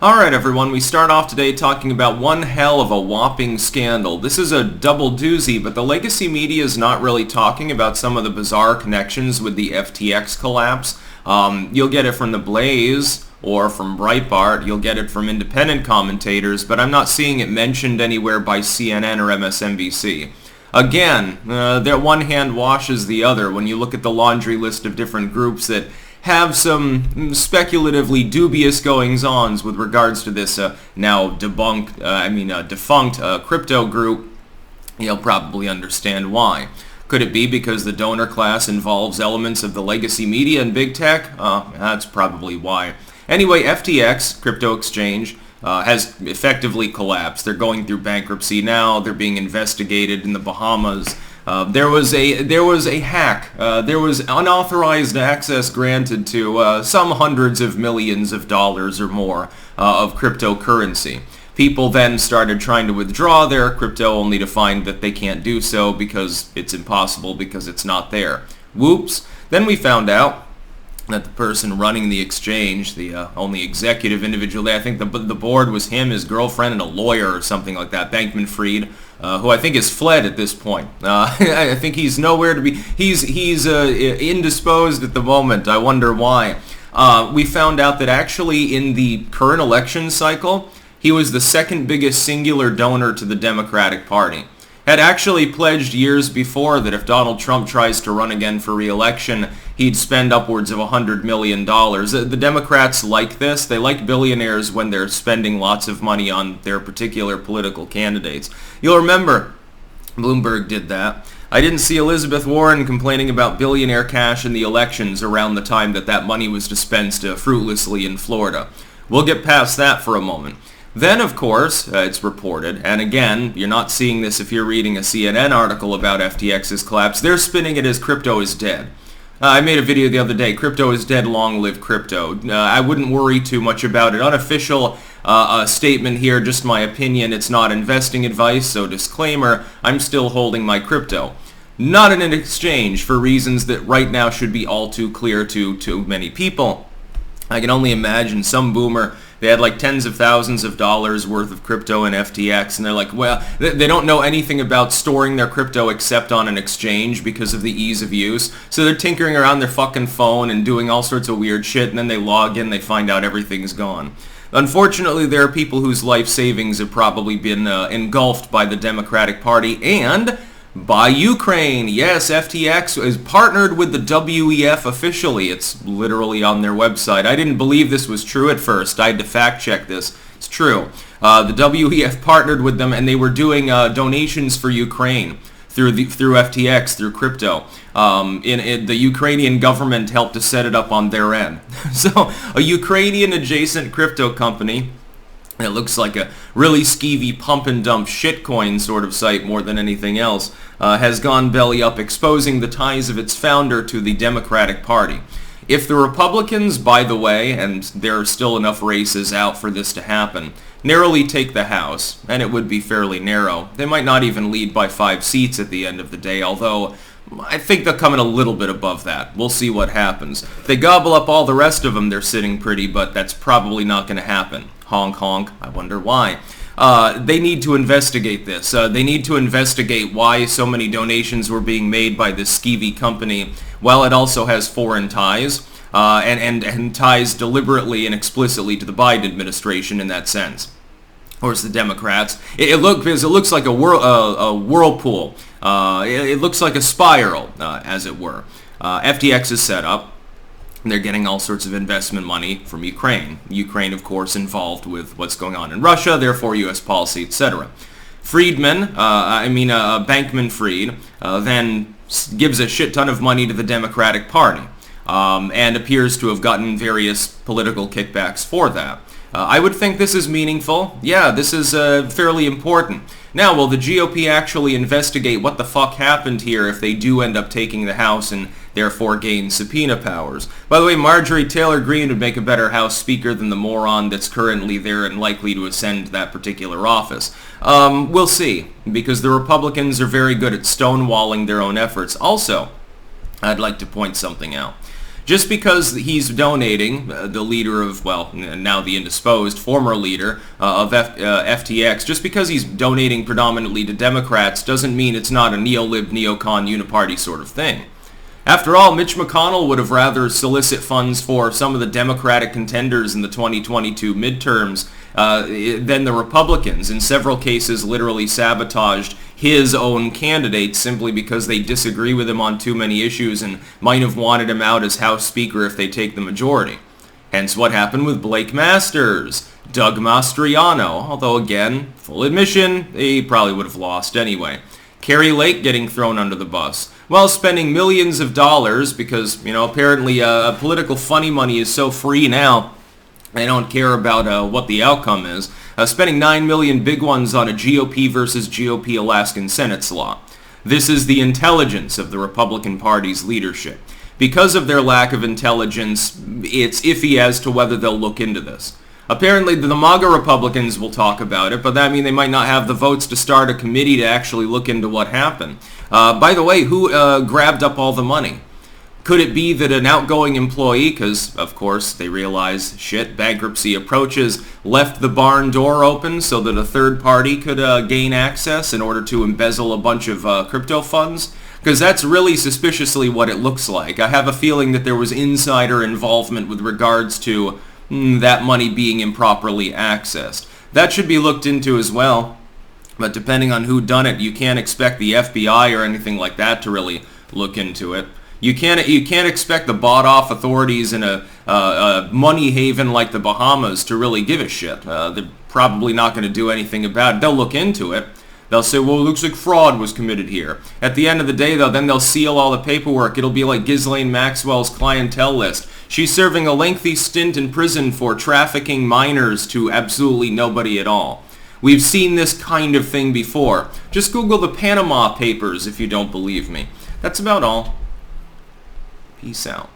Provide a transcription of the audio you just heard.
Alright everyone, we start off today talking about one hell of a whopping scandal. This is a double doozy, but the legacy media is not really talking about some of the bizarre connections with the FTX collapse. You'll get it from The Blaze or from Breitbart, you'll get it from independent commentators, but I'm not seeing it mentioned anywhere by CNN or MSNBC. Again, that one hand washes the other when you look at the laundry list of different groups that have some speculatively dubious goings-ons with regards to this now defunct crypto group. You'll probably understand why. Could it be because the donor class involves elements of the legacy media and big tech? That's probably why. Anyway, FTX, crypto exchange, has effectively collapsed. They're going through bankruptcy now. They're being investigated in the Bahamas. There was a hack. There was unauthorized access granted to some hundreds of millions of dollars or more of cryptocurrency. People then started trying to withdraw their crypto only to find that they can't do so because it's impossible because it's not there. Whoops. Then we found out that the person running the exchange, the only executive individual there, I think the board was him, his girlfriend, and a lawyer or something like that, Bankman-Fried, who I think has fled at this point. I think he's nowhere to be. He's indisposed at the moment. I wonder why. We found out that actually in the current election cycle, he was the second biggest singular donor to the Democratic Party. Had actually pledged years before that if Donald Trump tries to run again for re-election, he'd spend upwards of $100 million. The Democrats like this. They like billionaires when they're spending lots of money on their particular political candidates. You'll remember Bloomberg did that. I didn't see Elizabeth Warren complaining about billionaire cash in the elections around the time that money was dispensed fruitlessly in Florida. We'll get past that for a moment. Then, of course, it's reported, and again, you're not seeing this if you're reading a CNN article about FTX's collapse, they're spinning it as crypto is dead. I made a video the other day, crypto is dead, long live crypto. I wouldn't worry too much about it. Unofficial statement here, just my opinion, it's not investing advice, so disclaimer, I'm still holding my crypto. Not in an exchange for reasons that right now should be all too clear to many people. I can only imagine some boomer, they had like tens of thousands of dollars worth of crypto in FTX, and they're like, well, they don't know anything about storing their crypto except on an exchange because of the ease of use. So they're tinkering around their fucking phone and doing all sorts of weird shit, and then they log in, they find out everything's gone. Unfortunately, there are people whose life savings have probably been engulfed by the Democratic Party and by Ukraine. Yes, FTX is partnered with the WEF officially. It's literally on their website. I didn't believe this was true at first. I had to fact check this. It's true. The WEF partnered with them and they were doing donations for Ukraine through FTX, through crypto. The Ukrainian government helped to set it up on their end. So a Ukrainian adjacent crypto company, it looks like a really skeevy pump and dump shitcoin sort of site more than anything else, has gone belly up, exposing the ties of its founder to the Democratic Party. If the Republicans, by the way, and there are still enough races out for this to happen, narrowly take the House, and it would be fairly narrow, they might not even lead by 5 seats at the end of the day, although I think they'll come in a little bit above that. We'll see what happens. If they gobble up all the rest of them, they're sitting pretty, but that's probably not going to happen. Honk honk. I wonder why. They need to investigate this. They need to investigate why so many donations were being made by this skeevy company while it also has foreign ties, and ties deliberately and explicitly to the Biden administration in that sense. Of course, the Democrats. It looks like a whirlpool. It looks like a spiral, as it were. FTX is set up. They're getting all sorts of investment money from Ukraine. Ukraine, of course, involved with what's going on in Russia, therefore U.S. policy, etc. Bankman-Fried, then gives a shit ton of money to the Democratic Party, and appears to have gotten various political kickbacks for that. I would think this is meaningful. Yeah, this is fairly important. Now, will the GOP actually investigate what the fuck happened here if they do end up taking the House and therefore gain subpoena powers? By the way, Marjorie Taylor Greene would make a better House Speaker than the moron that's currently there and likely to ascend that particular office. We'll see, because the Republicans are very good at stonewalling their own efforts. Also, I'd like to point something out. Just because he's donating, the leader of, well, now the indisposed, former leader of FTX, just because he's donating predominantly to Democrats doesn't mean it's not a neo-lib, neocon, uniparty sort of thing. After all, Mitch McConnell would have rather solicit funds for some of the Democratic contenders in the 2022 midterms than the Republicans. In several cases, literally sabotaged his own candidates simply because they disagree with him on too many issues and might have wanted him out as House Speaker if they take the majority. Hence what happened with Blake Masters, Doug Mastriano, although again, full admission, he probably would have lost anyway. Carrie Lake getting thrown under the bus. Well, spending millions of dollars because, apparently political funny money is so free now, they don't care about what the outcome is. Spending $9 million big ones on a GOP versus GOP Alaskan Senate slot. This is the intelligence of the Republican Party's leadership. Because of their lack of intelligence, it's iffy as to whether they'll look into this. Apparently, the MAGA Republicans will talk about it, but that means they might not have the votes to start a committee to actually look into what happened. By the way, who grabbed up all the money? Could it be that an outgoing employee, because, of course, they realize, shit, bankruptcy approaches, left the barn door open so that a third party could gain access in order to embezzle a bunch of crypto funds? Because that's really suspiciously what it looks like. I have a feeling that there was insider involvement with regards to that money being improperly accessed. That should be looked into as well. But depending on who done it, you can't expect the FBI or anything like that to really look into it. You can't expect the bought-off authorities in a money haven like the Bahamas to really give a shit. They're probably not going to do anything about it. They'll look into it. They'll say, well, it looks like fraud was committed here. At the end of the day, though, then they'll seal all the paperwork. It'll be like Ghislaine Maxwell's clientele list. She's serving a lengthy stint in prison for trafficking minors to absolutely nobody at all. We've seen this kind of thing before. Just Google the Panama Papers if you don't believe me. That's about all. Peace out.